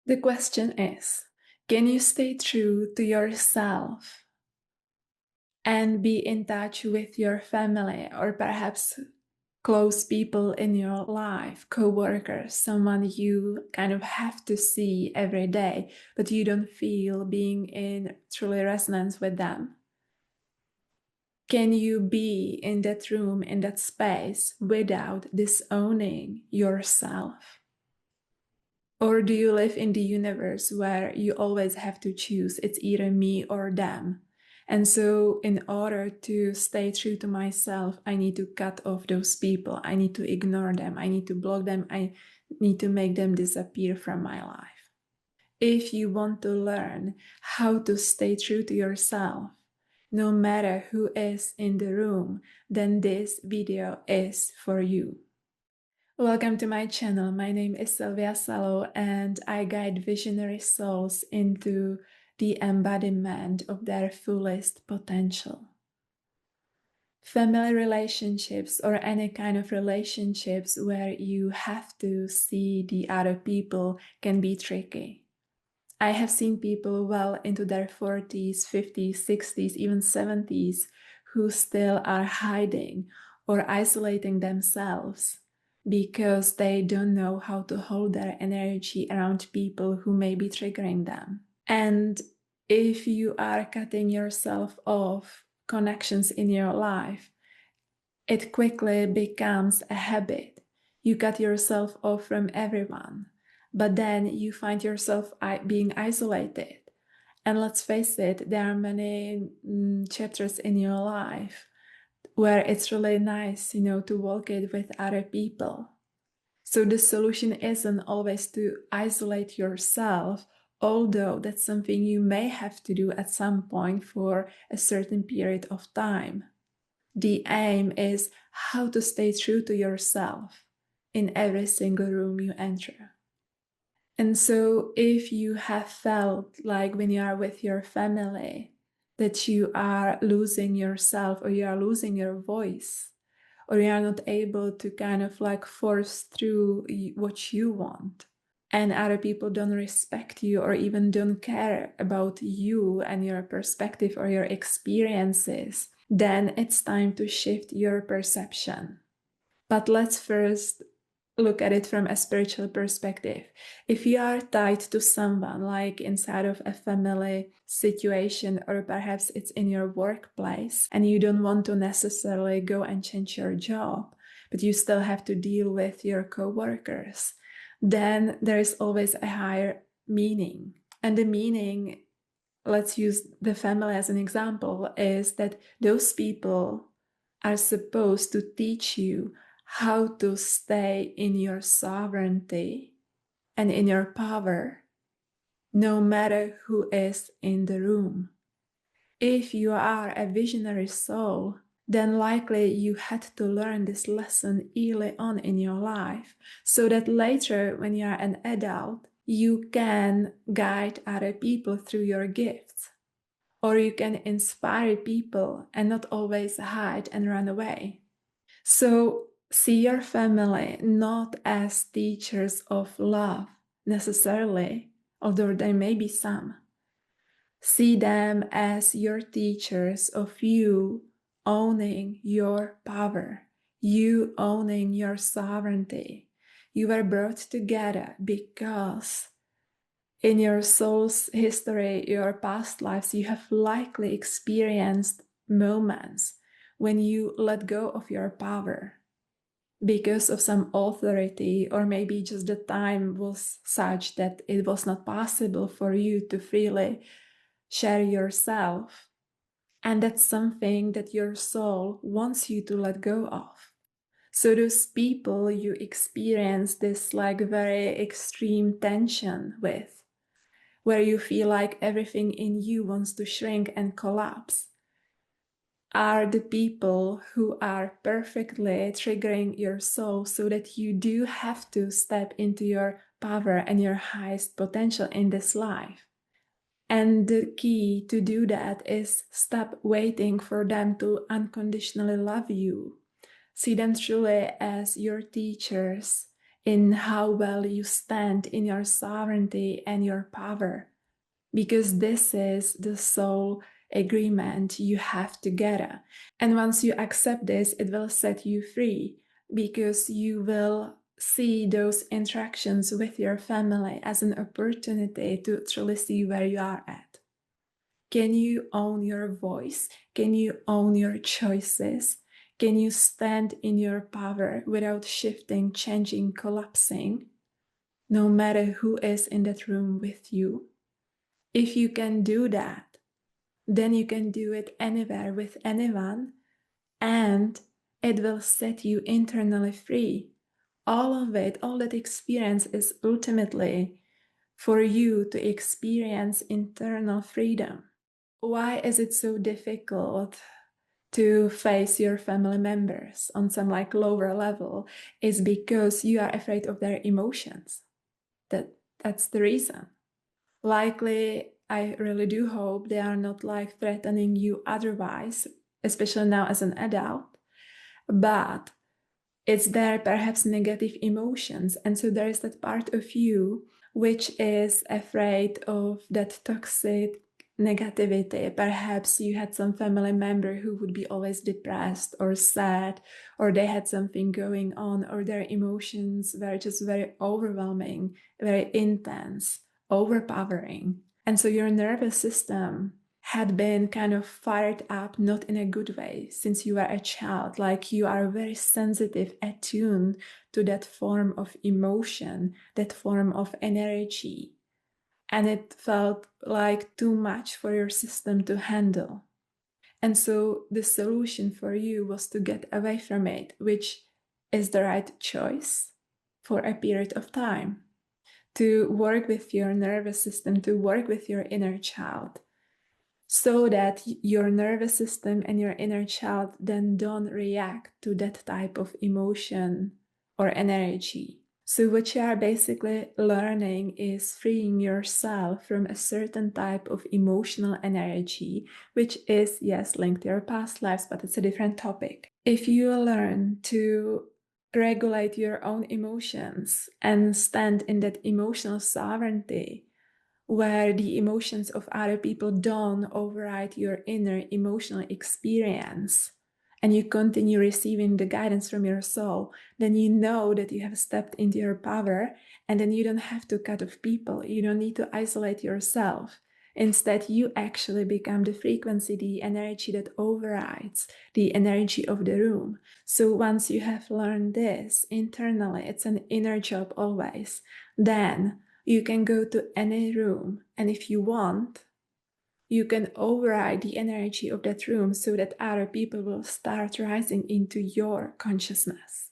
The question is, can you stay true to yourself and be in touch with your family or perhaps close people in your life, co-workers, someone you kind of have to see every day, but you don't feel being in truly resonance with them? Can you be in that room, in that space, without disowning yourself? Or do you live in the universe where you always have to choose, it's either me or them? And so in order to stay true to myself, I need to cut off those people. I need to ignore them. I need to block them. I need to make them disappear from my life. If you want to learn how to stay true to yourself, no matter who is in the room, then this video is for you. Welcome to my channel. My name is Sylvia Salow, and I guide visionary souls into the embodiment of their fullest potential. Family relationships, or any kind of relationships where you have to see the other people, can be tricky. I have seen people well into their 40s, 50s, 60s, even 70s who still are hiding or isolating themselves because they don't know how to hold their energy around people who may be triggering them. And if you are cutting yourself off connections in your life, it quickly becomes a habit. You cut yourself off from everyone, but then you find yourself being isolated. And let's face it, there are many chapters in your life where it's really nice, to walk it with other people. So the solution isn't always to isolate yourself, although that's something you may have to do at some point for a certain period of time. The aim is how to stay true to yourself in every single room you enter. And so if you have felt like when you are with your family that you are losing yourself, or you are losing your voice, or you are not able to kind of like force through what you want, and other people don't respect you or even don't care about you and your perspective or your experiences, then it's time to shift your perception. But let's first look at it from a spiritual perspective. If you are tied to someone, like inside of a family situation, or perhaps it's in your workplace, and you don't want to necessarily go and change your job, but you still have to deal with your co-workers, then there is always a higher meaning. And the meaning, let's use the family as an example, is that those people are supposed to teach you how to stay in your sovereignty and in your power, no matter who is in the room. If you are a visionary soul, then likely you had to learn this lesson early on in your life, so that later, when you are an adult, you can guide other people through your gifts, or you can inspire people and not always hide and run away. So see your family not as teachers of love necessarily, although there may be some. See them as your teachers of you owning your power, you owning your sovereignty. You were brought together because in your soul's history, your past lives, you have likely experienced moments when you let go of your power because of some authority, or maybe just the time was such that it was not possible for you to freely share yourself. And that's something that your soul wants you to let go of. So those people you experience this like very extreme tension with, where you feel like everything in you wants to shrink and collapse, are the people who are perfectly triggering your soul, so that you do have to step into your power and your highest potential in this life. And the key to do that is stop waiting for them to unconditionally love you. See them truly as your teachers in how well you stand in your sovereignty and your power, because this is the soul agreement you have together. And once you accept this, it will set you free, because you will see those interactions with your family as an opportunity to truly see where you are at. Can you own your voice? Can you own your choices? Can you stand in your power without shifting, changing, collapsing, no matter who is in that room with you? If you can do that, then you can do it anywhere with anyone, and it will set you internally free. All of it, all that experience is ultimately for you to experience internal freedom. Why is it so difficult to face your family members on some like lower level? Is because you are afraid of their emotions. That's the reason. Likely, I really do hope they are not like threatening you otherwise, especially now as an adult, but it's their perhaps negative emotions. And so there is that part of you which is afraid of that toxic negativity. Perhaps you had some family member who would be always depressed or sad, or they had something going on, or their emotions were just very overwhelming, very intense, overpowering. And so your nervous system had been kind of fired up, not in a good way, since you were a child. Like you are very sensitive, attuned to that form of emotion, that form of energy. And it felt like too much for your system to handle. And so the solution for you was to get away from it, which is the right choice for a period of time. To work with your nervous system, to work with your inner child, so that your nervous system and your inner child then don't react to that type of emotion or energy. So what you are basically learning is freeing yourself from a certain type of emotional energy, which is, yes, linked to your past lives, but it's a different topic. If you learn to regulate your own emotions and stand in that emotional sovereignty, where the emotions of other people don't override your inner emotional experience, and you continue receiving the guidance from your soul, then you know that you have stepped into your power, and then you don't have to cut off people. You don't need to isolate yourself. Instead, you actually become the frequency, the energy that overrides the energy of the room. So once you have learned this internally, it's an inner job always, then you can go to any room, and if you want, you can override the energy of that room so that other people will start rising into your consciousness.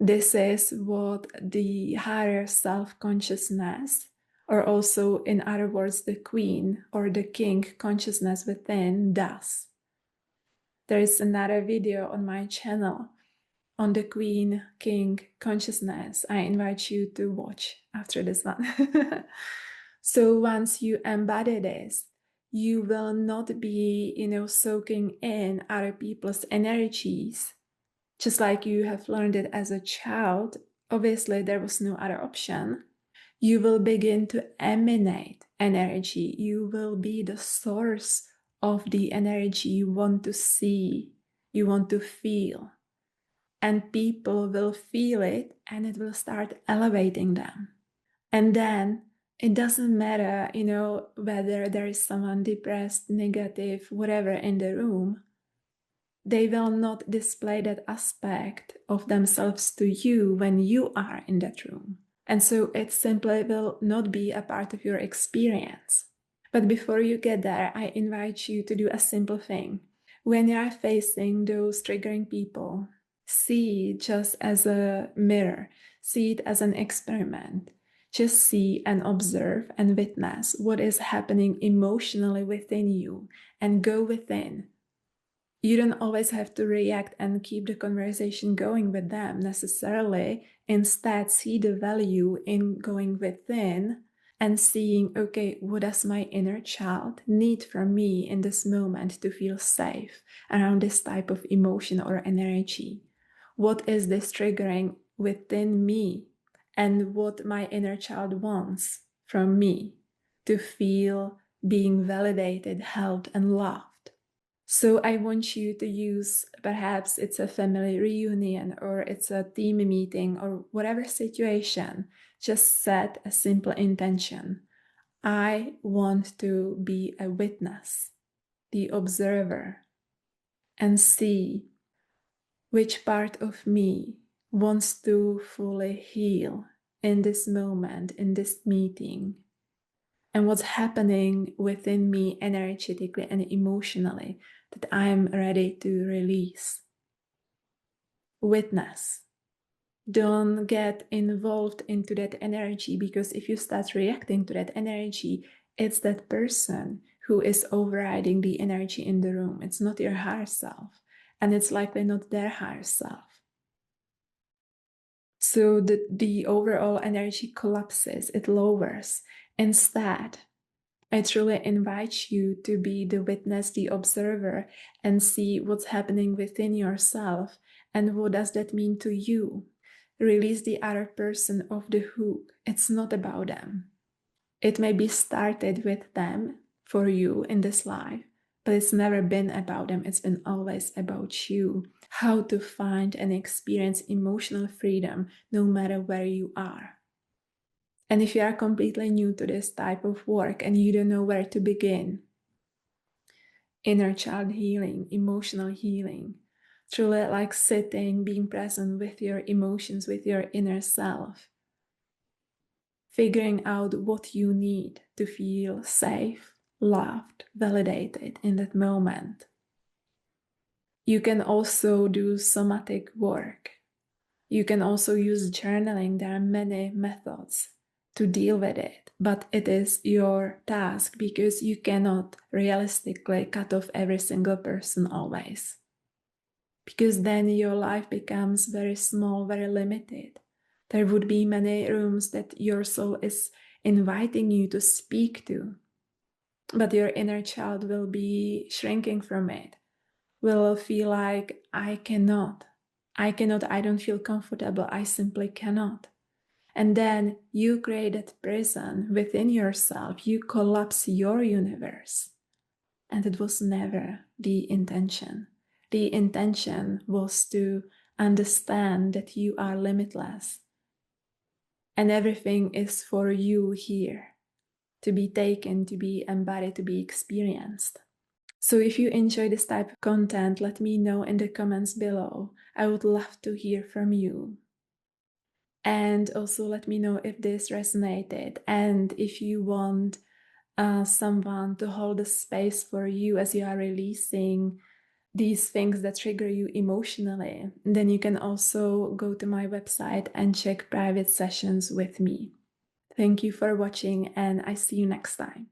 This is what the higher self-consciousness, or also in other words, the queen or the king consciousness within, does. There is another video on my channel on the queen king consciousness. I invite you to watch after this one. So once you embody this, you will not be, soaking in other people's energies, just like you have learned it as a child. Obviously, there was no other option. You will begin to emanate energy. You will be the source of the energy you want to see, you want to feel. And people will feel it, and it will start elevating them. And then it doesn't matter, whether there is someone depressed, negative, whatever in the room. They will not display that aspect of themselves to you when you are in that room. And so it simply will not be a part of your experience. But before you get there, I invite you to do a simple thing. When you are facing those triggering people, see it just as a mirror, see it as an experiment. Just see and observe and witness what is happening emotionally within you, and go within. You don't always have to react and keep the conversation going with them necessarily. Instead, see the value in going within and seeing, okay, what does my inner child need from me in this moment to feel safe around this type of emotion or energy? What is this triggering within me? and what my inner child wants from me to feel being validated, held, and loved. So I want you to use, perhaps it's a family reunion or it's a team meeting or whatever situation, just set a simple intention. I want to be a witness, the observer, and see which part of me wants to fully heal in this moment, in this meeting, and what's happening within me energetically and emotionally that I'm ready to release. Witness. Don't get involved into that energy, because if you start reacting to that energy, it's that person who is overriding the energy in the room. It's not your higher self, and it's likely not their higher self. So the overall energy collapses, it lowers. Instead, I truly invite you to be the witness, the observer, and see what's happening within yourself and what does that mean to you. Release the other person off the hook. It's not about them. It may be started with them for you in this life, but it's never been about them. It's been always about you. How to find and experience emotional freedom no matter where you are. And if you are completely new to this type of work and you don't know where to begin, inner child healing, emotional healing, truly like sitting, being present with your emotions, with your inner self, figuring out what you need to feel safe, loved, validated in that moment. You can also do somatic work. You can also use journaling. There are many methods to deal with it, but it is your task, because you cannot realistically cut off every single person always, because then your life becomes very small, very limited. There would be many rooms that your soul is inviting you to speak to, but your inner child will be shrinking from it, will feel like, I cannot, I don't feel comfortable, I simply cannot. And then you create that prison within yourself, you collapse your universe. And it was never the intention. The intention was to understand that you are limitless. And everything is for you here, to be taken, to be embodied, to be experienced. So if you enjoy this type of content, let me know in the comments below. I would love to hear from you. And also let me know if this resonated, and if you want someone to hold a space for you as you are releasing these things that trigger you emotionally, then you can also go to my website and check private sessions with me. Thank you for watching, and I see you next time.